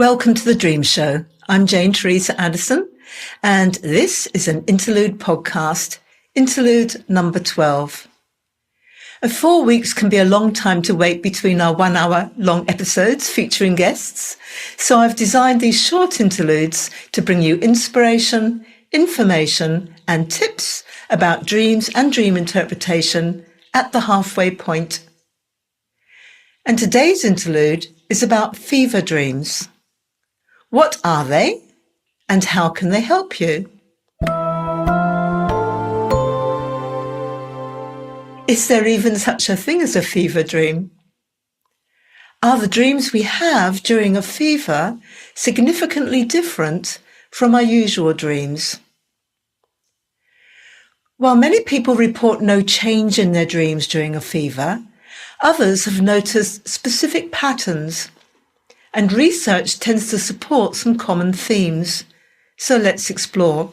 Welcome to the Dream Show. I'm Jane Teresa Addison, and this is an Interlude podcast, Interlude number 12. 4 weeks can be a long time to wait between our 1 hour long episodes featuring guests, so I've designed these short interludes to bring you inspiration, information, and tips about dreams and dream interpretation at the halfway point. And today's interlude is about fever dreams. What are they, and how can they help you? Is there even such a thing as a fever dream? Are the dreams we have during a fever significantly different from our usual dreams? While many people report no change in their dreams during a fever, others have noticed specific patterns, and research tends to support some common themes. So let's explore.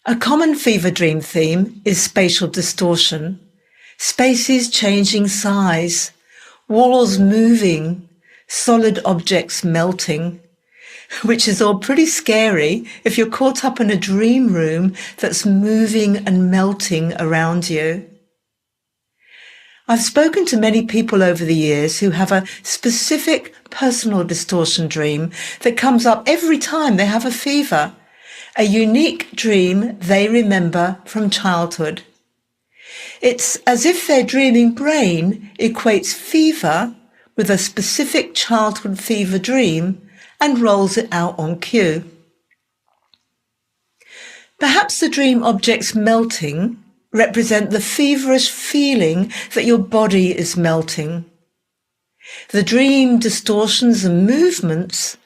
A common fever dream theme is spatial distortion, spaces changing size, walls moving, solid objects melting, which is all pretty scary if you're caught up in a dream room that's moving and melting around you. I've spoken to many people over the years who have a specific personal distortion dream that comes up every time they have a fever, a unique dream they remember from childhood. It's as if their dreaming brain equates fever with a specific childhood fever dream and rolls it out on cue. Perhaps the dream objects melting represent the feverish feeling that your body is melting. The dream distortions and movements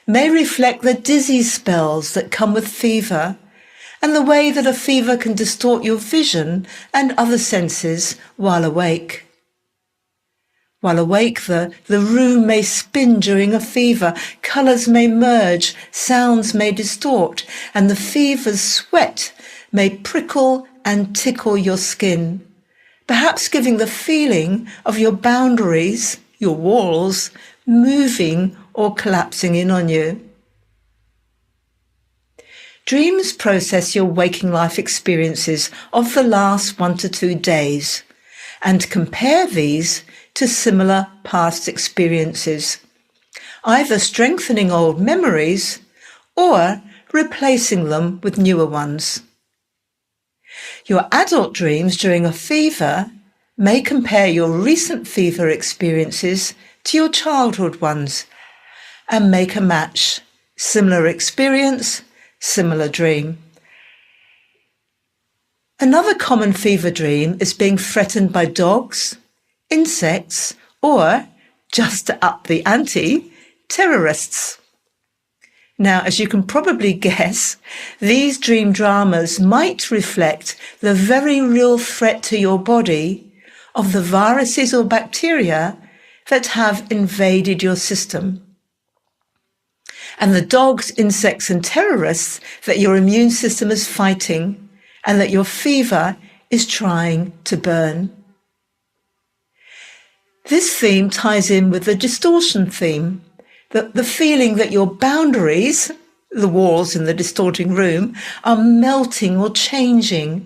may reflect the dizzy spells that come with fever and the way that a fever can distort your vision and other senses while awake. While awake, the room may spin during a fever, colours may merge, sounds may distort, and the fever's sweat may prickle and tickle your skin, perhaps giving the feeling of your boundaries, your walls, moving or collapsing in on you. Dreams process your waking life experiences of the last 1 to 2 days and compare these to similar past experiences, either strengthening old memories or replacing them with newer ones. Your adult dreams during a fever may compare your recent fever experiences to your childhood ones and make a match. Similar experience, similar dream. Another common fever dream is being threatened by dogs, insects, or, just to up the ante, terrorists. Now, as you can probably guess, these dream dramas might reflect the very real threat to your body of the viruses or bacteria that have invaded your system. And the dogs, insects, and terrorists that your immune system is fighting and that your fever is trying to burn. This theme ties in with the distortion theme, the feeling that your boundaries, the walls in the distorting room, are melting or changing,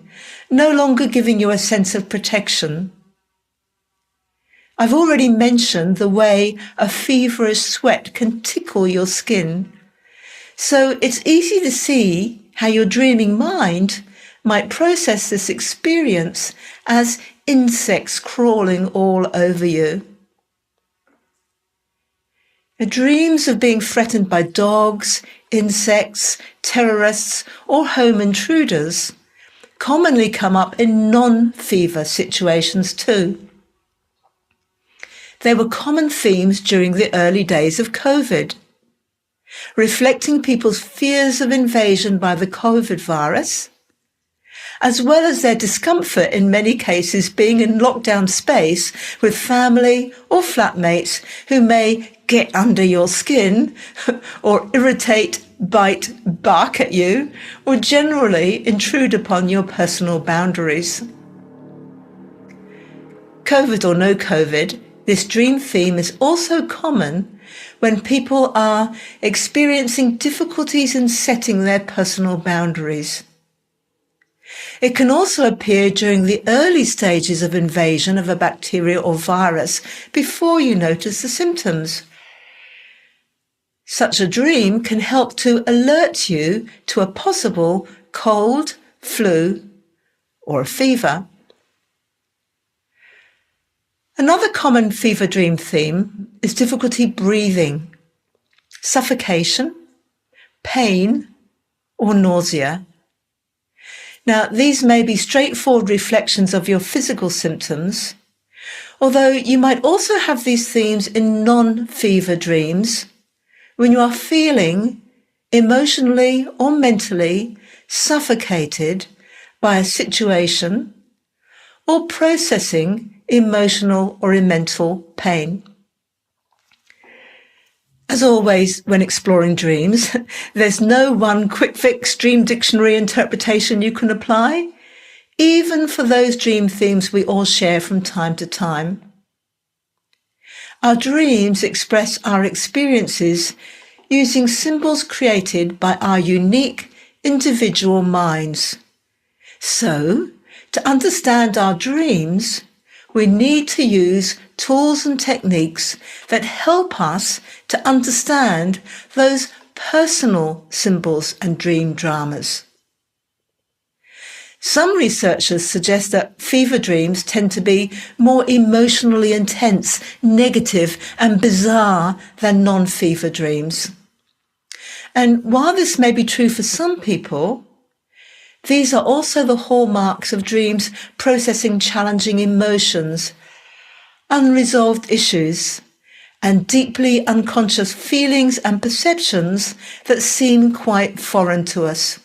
no longer giving you a sense of protection. I've already mentioned the way a feverish sweat can tickle your skin, so it's easy to see how your dreaming mind might process this experience as insects crawling all over you. The dreams of being threatened by dogs, insects, terrorists, or home intruders commonly come up in non-fever situations too. They were common themes during the early days of COVID, reflecting people's fears of invasion by the COVID virus, as well as their discomfort in many cases being in lockdown space with family or flatmates who may get under your skin or irritate, bite, bark at you, or generally intrude upon your personal boundaries. COVID or no COVID, This dream theme is also common when people are experiencing difficulties in setting their personal boundaries. It can also appear during the early stages of invasion of a bacteria or virus before you notice the symptoms. Such a dream can help to alert you to a possible cold, flu, or a fever. Another common fever dream theme is difficulty breathing, suffocation, pain, or nausea. Now, these may be straightforward reflections of your physical symptoms, although you might also have these themes in non-fever dreams when you are feeling emotionally or mentally suffocated by a situation or processing emotional or mental pain. As always, when exploring dreams, there's no one quick fix dream dictionary interpretation you can apply, even for those dream themes we all share from time to time. Our dreams express our experiences using symbols created by our unique individual minds. So, to understand our dreams, we need to use tools and techniques that help us to understand those personal symbols and dream dramas. Some researchers suggest that fever dreams tend to be more emotionally intense, negative, and bizarre than non-fever dreams. And while this may be true for some people, these are also the hallmarks of dreams processing challenging emotions, unresolved issues, and deeply unconscious feelings and perceptions that seem quite foreign to us.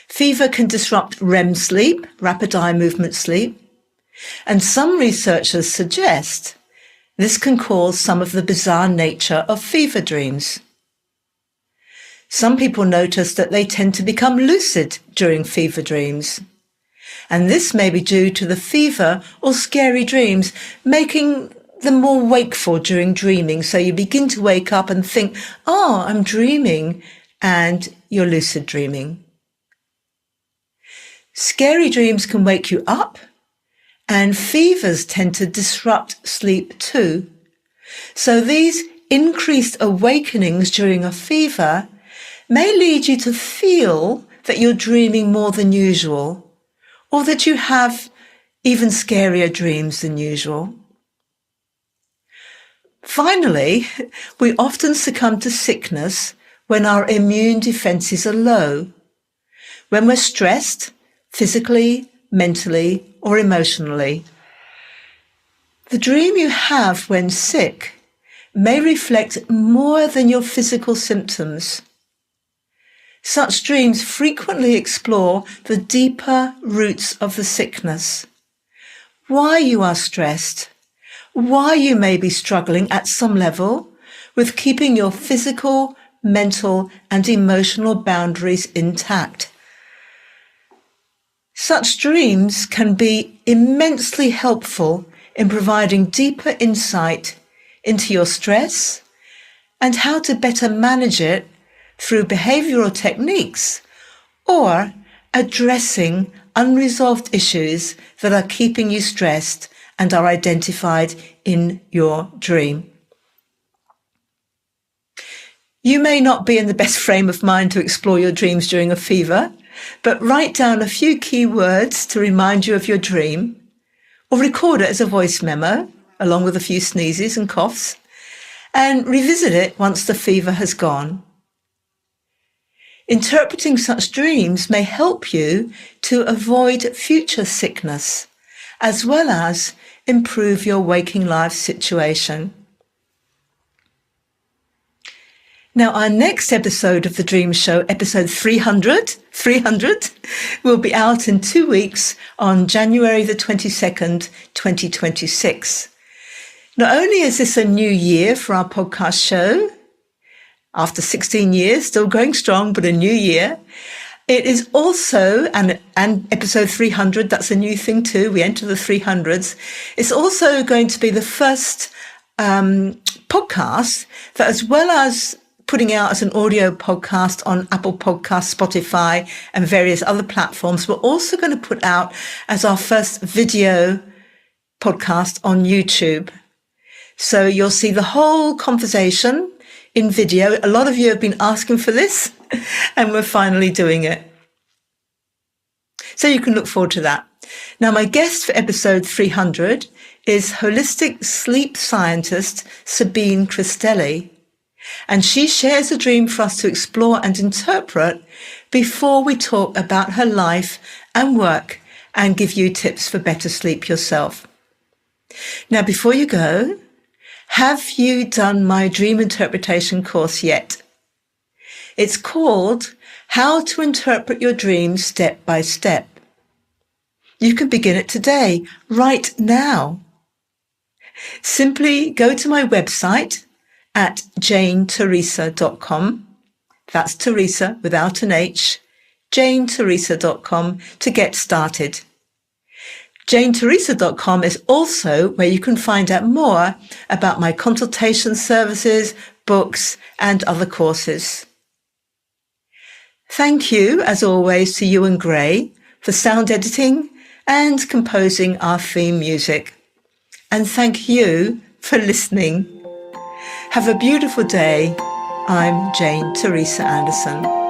Fever can disrupt REM sleep, rapid eye movement sleep, and some researchers suggest this can cause some of the bizarre nature of fever dreams. Some people notice that they tend to become lucid during fever dreams, and this may be due to the fever or scary dreams making them more wakeful during dreaming. So you begin to wake up and think, oh, I'm dreaming, and you're lucid dreaming. Scary dreams can wake you up, and fevers tend to disrupt sleep too. So these increased awakenings during a fever may lead you to feel that you're dreaming more than usual, or that you have even scarier dreams than usual. Finally, we often succumb to sickness when our immune defenses are low, when we're stressed, physically, mentally, or emotionally. The dream you have when sick may reflect more than your physical symptoms. Such dreams frequently explore the deeper roots of the sickness, why you are stressed, why you may be struggling at some level with keeping your physical, mental, and emotional boundaries intact. Such dreams can be immensely helpful in providing deeper insight into your stress and how to better manage it through behavioral techniques or addressing unresolved issues that are keeping you stressed and are identified in your dream. You may not be in the best frame of mind to explore your dreams during a fever, but write down a few key words to remind you of your dream, or record it as a voice memo, along with a few sneezes and coughs, and revisit it once the fever has gone. Interpreting such dreams may help you to avoid future sickness, as well as improve your waking life situation. Now, our next episode of The Dream Show, episode 300, will be out in 2 weeks on January the 22nd, 2026. Not only is this a new year for our podcast show, after 16 years, still going strong, but a new year, It is also, and episode 300, that's a new thing too. We enter the 300s. It's also going to be the first podcast that, as well as putting out as an audio podcast on Apple Podcasts, Spotify, and various other platforms, we're also going to put out as our first video podcast on YouTube. So you'll see the whole conversation in video. A lot of you have been asking for this, and we're finally doing it. So you can look forward to that. Now, my guest for episode 300 is holistic sleep scientist Sabine Christelli, and she shares a dream for us to explore and interpret before we talk about her life and work and give you tips for better sleep yourself. Now, before you go, have you done my dream interpretation course yet? It's called How to Interpret Your Dreams Step by Step. You can begin it today, right now. Simply go to my website at janeteresa.com. That's Teresa without an H, janeteresa.com to get started. janeteresa.com is also where you can find out more about my consultation services, books, and other courses. Thank you, as always, to Ewan Gray for sound editing and composing our theme music. And thank you for listening. Have a beautiful day. I'm Jane Teresa Anderson.